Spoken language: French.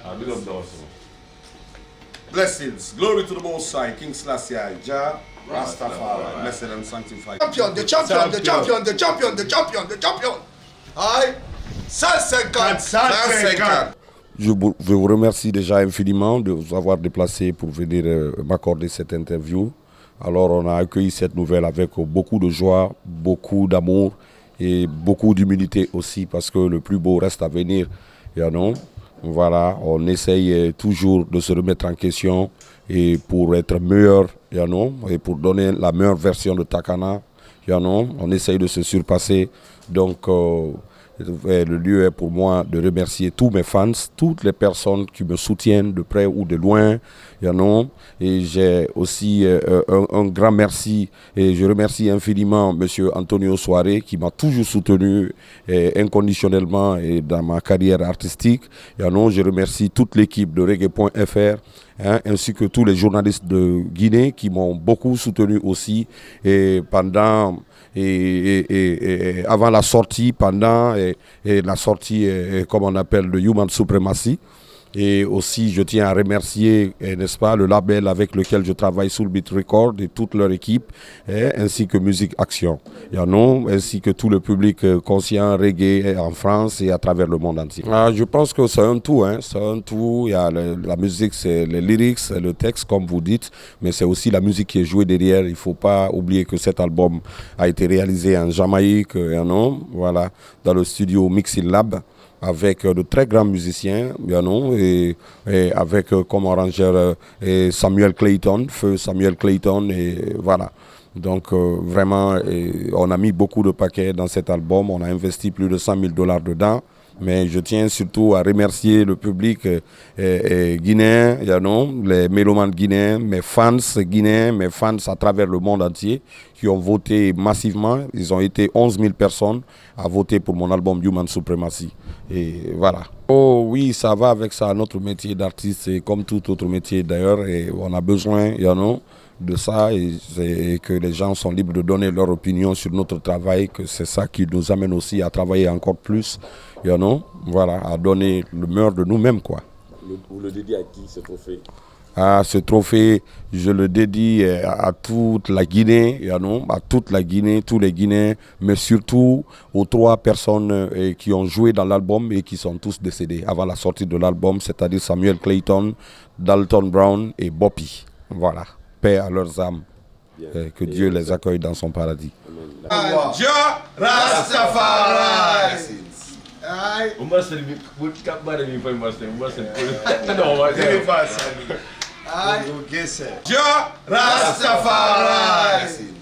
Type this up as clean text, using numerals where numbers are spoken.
Ah, big up those. Blessings, glory to the Most High, King Selassie, Jah, Rastafari, blessed and sanctified. Champion, the champion, the champion, the champion, the champion, the champion. Aïe, 150, 150. Je vous remercie déjà infiniment de vous avoir déplacé pour venir m'accorder cette interview. Alors on a accueilli cette nouvelle avec beaucoup de joie, beaucoup d'amour et beaucoup d'humilité aussi parce que le plus beau reste à venir. You know? Voilà, on essaye toujours de se remettre en question et pour être meilleur, you know? Et pour donner la meilleure version de Takana. You know? On essaye de se surpasser. Donc le lieu est pour moi de remercier tous mes fans, toutes les personnes qui me soutiennent de près ou de loin. You know? Et j'ai aussi un grand merci et je remercie infiniment M. Antonio Soare qui m'a toujours soutenu inconditionnellement et dans ma carrière artistique. You know? Je remercie toute l'équipe de Reggae.fr. Ainsi que tous les journalistes de Guinée qui m'ont beaucoup soutenu aussi et pendant et avant la sortie, pendant et la sortie, comme on appelle, de Human Supremacy. Et aussi, je tiens à remercier, n'est-ce pas, le label avec lequel je travaille, Soulbeat Record, et toute leur équipe, ainsi que Musique Action, ainsi que tout le public conscient reggae en France et à travers le monde entier. Je pense que c'est un tout, c'est un tout. Il y a la musique, c'est les lyrics, le texte, comme vous dites, mais c'est aussi la musique qui est jouée derrière. Il ne faut pas oublier que cet album a été réalisé en Jamaïque, voilà, dans le studio Mixing Lab, avec de très grands musiciens, et avec comme arrangeur Samuel Clayton, feu Samuel Clayton, et voilà. Donc vraiment, on a mis beaucoup de paquets dans cet album, on a investi plus de $100 000 dedans. Mais je tiens surtout à remercier le public guinéen, les mélomanes guinéens, mes fans guinéens, mes fans à travers le monde entier qui ont voté massivement. Ils ont été 11 000 personnes à voter pour mon album Human Supremacy. Et voilà. Oh oui, ça va avec ça, notre métier d'artiste, c'est comme tout autre métier d'ailleurs. Et on a besoin, de ça et que les gens sont libres de donner leur opinion sur notre travail, que c'est ça qui nous amène aussi à travailler encore plus, voilà, à donner le meilleur de nous-mêmes, quoi. Vous le dédiez à qui, ce trophée? Ce trophée, je le dédie à toute la Guinée, à toute la Guinée, tous les Guinéens, mais surtout aux 3 personnes qui ont joué dans l'album et qui sont tous décédés avant la sortie de l'album, c'est-à-dire Samuel Clayton, Dalton Brown et Boppy. Voilà. Paix à leurs âmes, que Dieu les accueille dans son paradis. Jah, Rastafari. Jah, Rastafari.